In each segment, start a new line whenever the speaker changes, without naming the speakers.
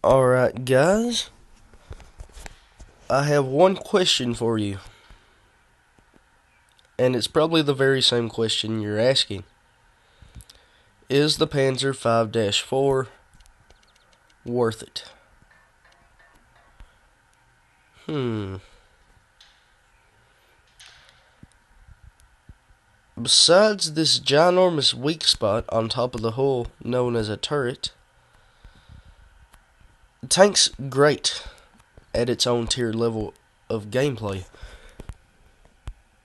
Alright, guys, I have one question for you, and it's probably the very same question you're asking. Is the Panzer 5-4 worth it? Besides this ginormous weak spot on top of the hull known as a turret, the tank's great at its own tier level of gameplay.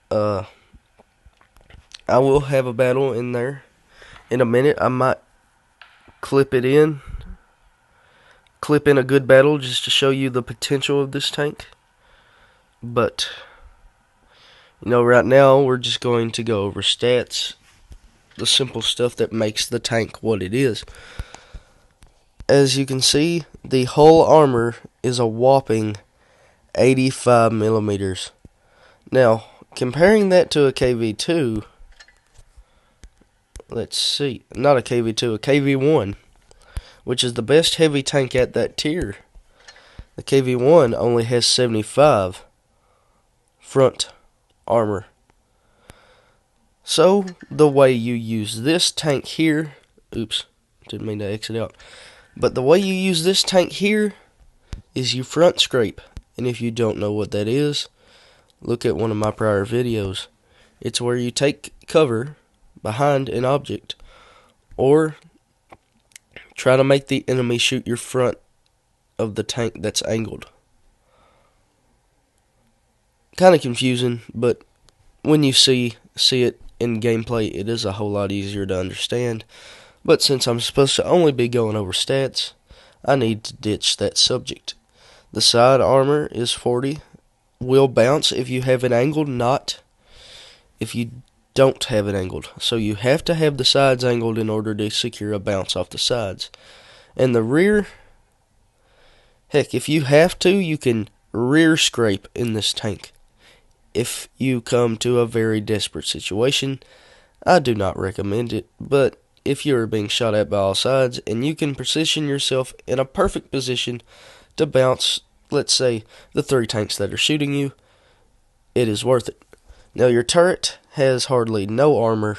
I will have a battle in there in a minute. I might clip in a good battle just to show you the potential of this tank. But, right now we're just going to go over stats, the simple stuff that makes the tank what it is. As you can see, the hull armor is a whopping 85 millimeters. Now, comparing that to a KV2, let's see, not a KV2, a KV1, which is the best heavy tank at that tier. The KV1 only has 75 front armor. So, the way you use this tank here, oops, didn't mean to exit out, but the way you use this tank here is you front scrape. And if you don't know what that is, look at one of my prior videos. It's where you take cover behind an object or try to make the enemy shoot your front of the tank that's angled. Kind of confusing, but when you see it in gameplay, it is a whole lot easier to understand. But since I'm supposed to only be going over stats, I need to ditch that subject. The side armor is 40. Will bounce if you have it angled, not if you don't have it angled. So you have to have the sides angled in order to secure a bounce off the sides. And the rear, heck, if you have to, you can rear scrape in this tank. If you come to a very desperate situation, I do not recommend it, but if you are being shot at by all sides and you can position yourself in a perfect position to bounce, let's say, the 3 tanks that are shooting you, it is worth it. Now, your turret has hardly no armor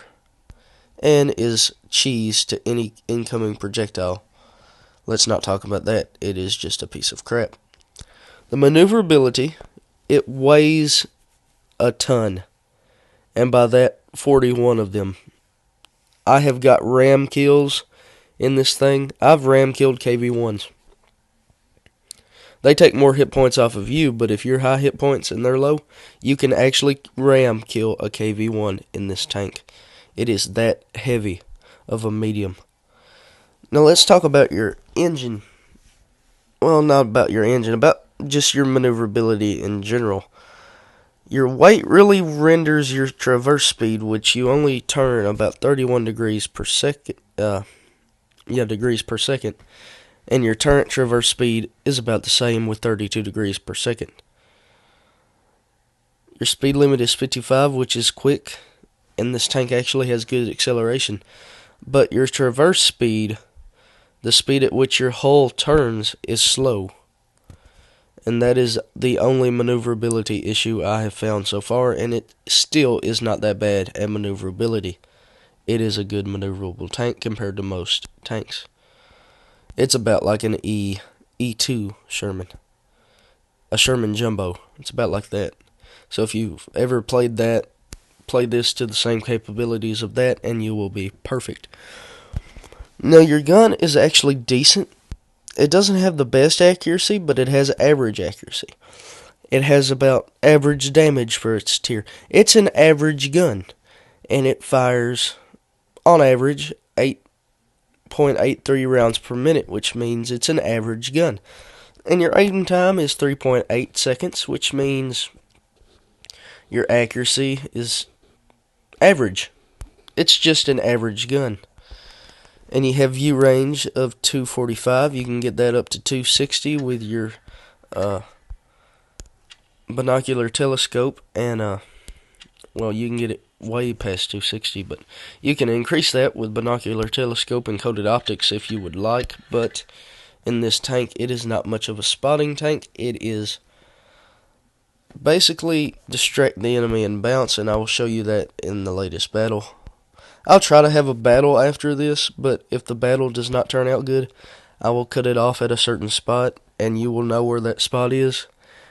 and is cheese to any incoming projectile. Let's not talk about that. It is just a piece of crap. The maneuverability, it weighs a ton, and by that, 41 of them. I have got ram kills in this thing. I've ram killed KV1s. They take more hit points off of you, but if you're high hit points and they're low, you can actually ram kill a KV1 in this tank. It is that heavy of a medium. Now let's talk about your engine. Well, not about your engine, about just your maneuverability in general. Your weight really renders your traverse speed, which you only turn about 31 degrees per second. Degrees per second. And your turret traverse speed is about the same with 32 degrees per second. Your speed limit is 55, which is quick, and this tank actually has good acceleration. But your traverse speed, the speed at which your hull turns, is slow. And that is the only maneuverability issue I have found so far, and it still is not that bad at maneuverability. It is a good maneuverable tank compared to most tanks. It's about like an E2 Sherman. A Sherman Jumbo. It's about like that. So if you've ever played that, play this to the same capabilities of that, and you will be perfect. Now, your gun is actually decent. It doesn't have the best accuracy, but it has average accuracy. It has about average damage for its tier. It's an average gun, and it fires, on average, 8.83 rounds per minute, which means it's an average gun. And your aim time is 3.8 seconds, which means your accuracy is average. It's just an average gun. And you have view range of 245. You can get that up to 260 with your binocular telescope. And, you can get it way past 260. But you can increase that with binocular telescope and coated optics if you would like. But in this tank. It is not much of a spotting tank. It is basically distract the enemy and bounce, and I will show you that in the latest battle. I'll try to have a battle after this, but if the battle does not turn out good, I will cut it off at a certain spot, and you will know where that spot is,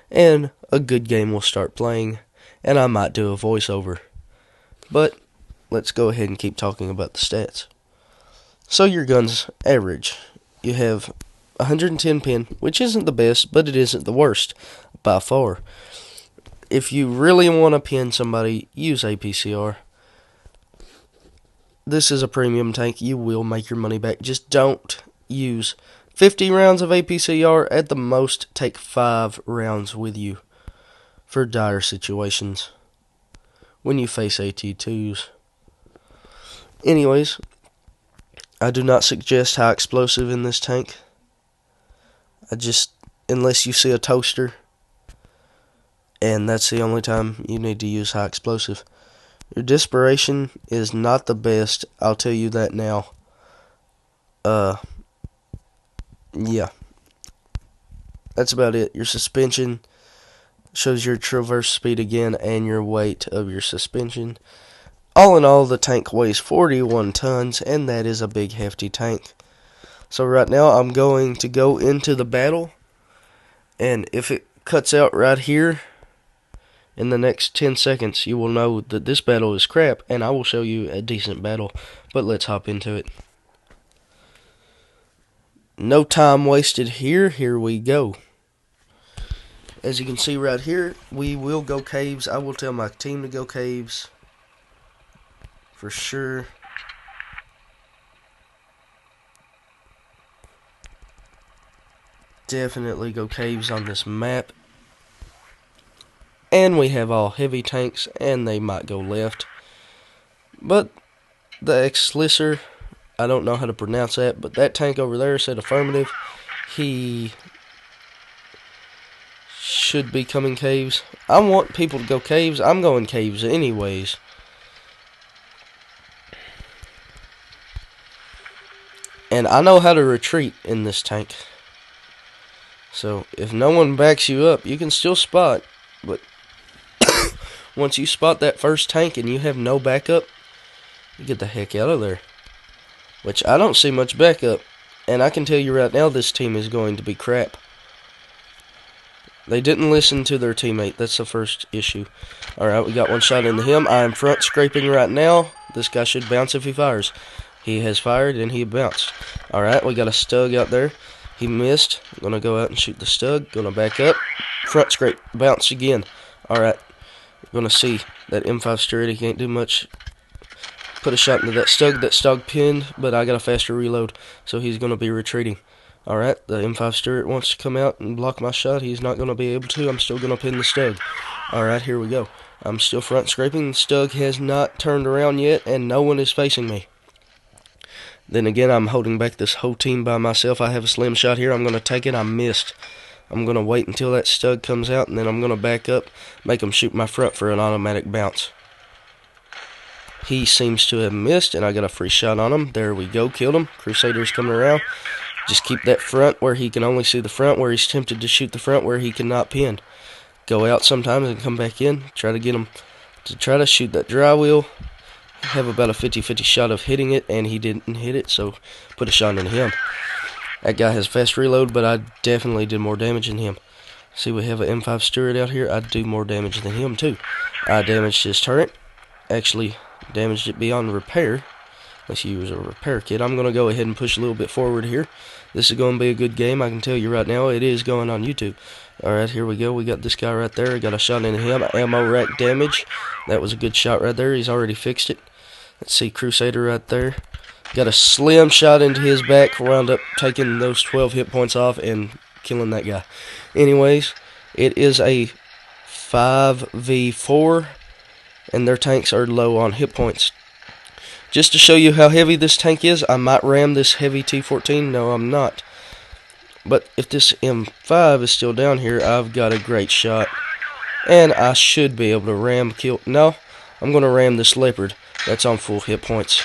and a good game will start playing, and I might do a voiceover. But let's go ahead and keep talking about the stats. So your gun's average. You have 110 pin, which isn't the best, but it isn't the worst by far. If you really want to pin somebody, use APCR. This is a premium tank. You will make your money back. Just don't use 50 rounds of APCR. At the most, take 5 rounds with you for dire situations when you face AT2s. Anyways, I do not suggest high explosive in this tank. Unless you see a toaster, and that's the only time you need to use high explosive. Your desperation is not the best, I'll tell you that now. Yeah. That's about it. Your suspension shows your traverse speed again and your weight of your suspension. All in all, the tank weighs 41 tons, and that is a big hefty tank. So right now I'm going to go into the battle, and if it cuts out right here in the next 10 seconds, you will know that this battle is crap, and I will show you a decent battle. But let's hop into it. No time wasted here. Here we go. As you can see right here, we will go caves. I will tell my team to go caves for sure. Definitely go caves on this map. And we have all heavy tanks, and they might go left. But the Exlisser, I don't know how to pronounce that, but that tank over there said affirmative. He should be coming caves. I want people to go caves. I'm going caves anyways. And I know how to retreat in this tank. So if no one backs you up, you can still spot. But once you spot that first tank and you have no backup, you get the heck out of there. Which I don't see much backup. And I can tell you right now, this team is going to be crap. They didn't listen to their teammate. That's the first issue. Alright, we got one shot into him. I am front scraping right now. This guy should bounce if he fires. He has fired and he bounced. Alright, we got a Stug out there. He missed. I'm going to go out and shoot the Stug. Going to back up. Front scrape. Bounce again. Alright. Going to see that M5 Sturdy. He can't do much. Put a shot into that Stug. That Stug pinned, but I got a faster reload, so he's going to be retreating. Alright, the M5 Stewart wants to come out and block my shot. He's not going to be able to. I'm still going to pin the Stug. Alright, here we go. I'm still front scraping. The Stug has not turned around yet, and no one is facing me. Then again, I'm holding back this whole team by myself. I have a slim shot here. I'm going to take it. I missed. I'm going to wait until that Stug comes out, and then I'm going to back up, make him shoot my front for an automatic bounce. He seems to have missed, and I got a free shot on him. There we go. Killed him. Crusader's coming around. Just keep that front where he can only see the front, where he's tempted to shoot the front where he cannot pin. Go out sometimes and come back in. Try to get him to try to shoot that dry wheel. Have about a 50-50 shot of hitting it, and he didn't hit it, so put a shot into him. That guy has fast reload, but I definitely did more damage than him. See, we have an M5 Stewart out here. I do more damage than him, too. I damaged his turret. Actually, damaged it beyond repair. Let's use a repair kit. I'm going to go ahead and push a little bit forward here. This is going to be a good game. I can tell you right now, it is going on YouTube. Alright, here we go. We got this guy right there. Got a shot into him. Ammo rack damage. That was a good shot right there. He's already fixed it. Let's see, Crusader right there. Got a slim shot into his back. Wound up taking those 12 hit points off and killing that guy. Anyways, it is a 5v4, and their tanks are low on hit points. Just to show you how heavy this tank is, I might ram this heavy T-14. No, I'm not. But if this M5 is still down here, I've got a great shot. And I should be able to kill. No, I'm going to ram this Leopard. That's on full hit points.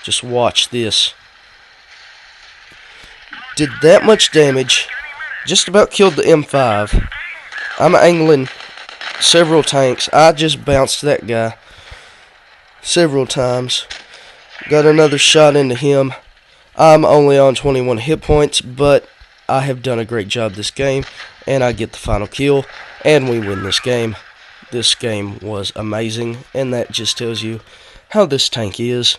Just watch this. Did that much damage. Just about killed the M5. I'm angling several tanks. I just bounced that guy several times. Got another shot into him. I'm only on 21 hit points, but I have done a great job this game, and I get the final kill, and we win this game. This game was amazing, and that just tells you how this tank is.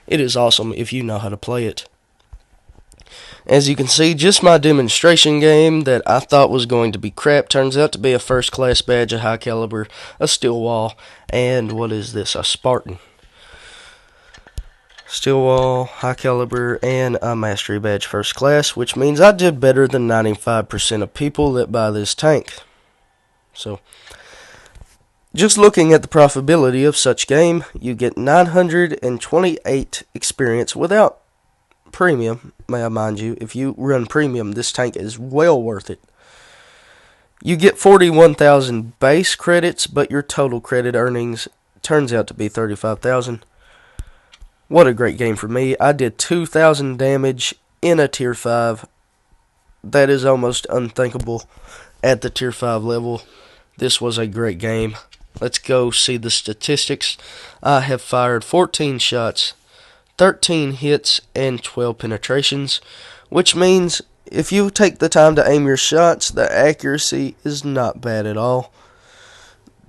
It is awesome if you know how to play it. As you can see, just my demonstration game that I thought was going to be crap turns out to be a first class badge, a high caliber, a steel wall, and what is this? A Spartan. Steel wall, high caliber, and a mastery badge first class, which means I did better than 95% of people that buy this tank. So, just looking at the profitability of such game, you get 928 experience without premium, may I mind you. If you run premium, this tank is well worth it. You get 41,000 base credits, but your total credit earnings turns out to be 35,000. What a great game for me. I did 2,000 damage in a tier 5. That is almost unthinkable at the tier 5 level. This was a great game. Let's go see the statistics. I have fired 14 shots, 13 hits, and 12 penetrations, which means if you take the time to aim your shots, the accuracy is not bad at all.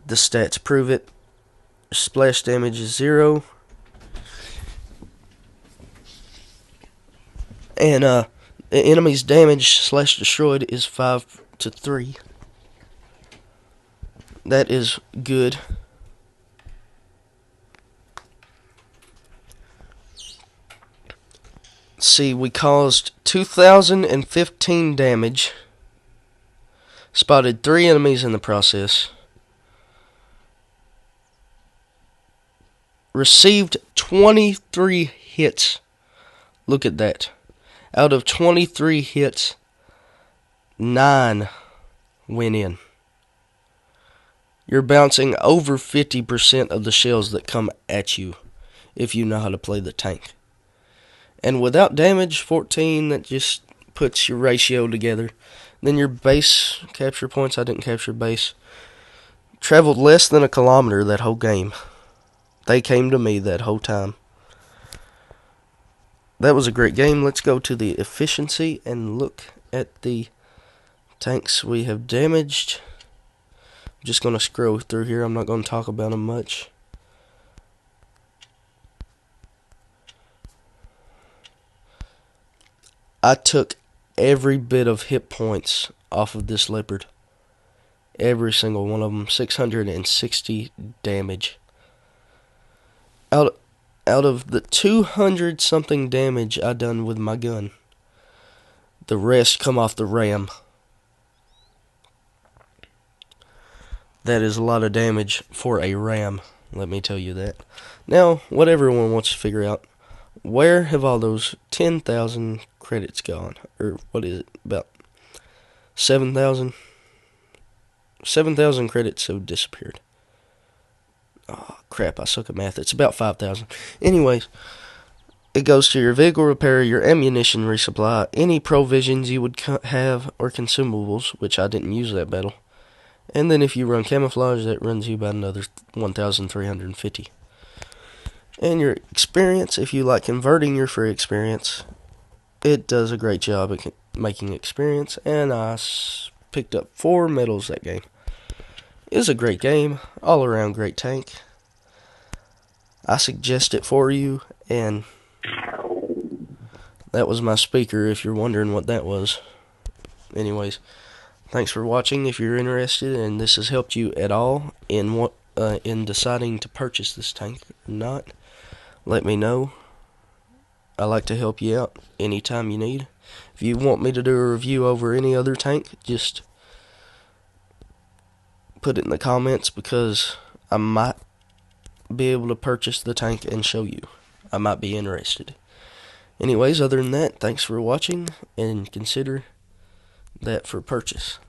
The stats prove it. Splash damage is 0. And the enemy's damage / destroyed is 5-3. That is good. See, we caused 2,015 damage. Spotted 3 enemies in the process. Received 23 hits. Look at that. Out of 23 hits, 9 went in. You're bouncing over 50% of the shells that come at you if you know how to play the tank. And without damage, 14, that just puts your ratio together. Then your base capture points, I didn't capture base. Traveled less than a kilometer that whole game. They came to me that whole time. That was a great game. Let's go to the efficiency and look at the tanks we have damaged. I'm just going to scroll through here. I'm not going to talk about them much. I took every bit of hit points off of this leopard. Every single one of them. 660 damage. Out of the 200 something damage I done with my gun, the rest come off the ram. That is a lot of damage for a ram, let me tell you that. Now, what everyone wants to figure out, where have all those 10,000 credits gone? Or what is it, about 7,000? 7,000 credits have disappeared. Oh, crap, I suck at math. It's about 5,000. Anyways, it goes to your vehicle repair, your ammunition resupply, any provisions you would have, or consumables, which I didn't use that battle. And then if you run camouflage, that runs you about another 1,350. And your experience, if you like converting your free experience, it does a great job at making experience. And I picked up 4 medals that game. It was a great game, all around great tank. I suggest it for you, and that was my speaker if you're wondering what that was. Anyways, thanks for watching. If you're interested and this has helped you at all in deciding to purchase this tank or not, let me know. I like to help you out anytime you need. If you want me to do a review over any other tank, just put it in the comments, because I might be able to purchase the tank and show you. I might be interested. Anyways, other than that, thanks for watching, and consider that for purchase.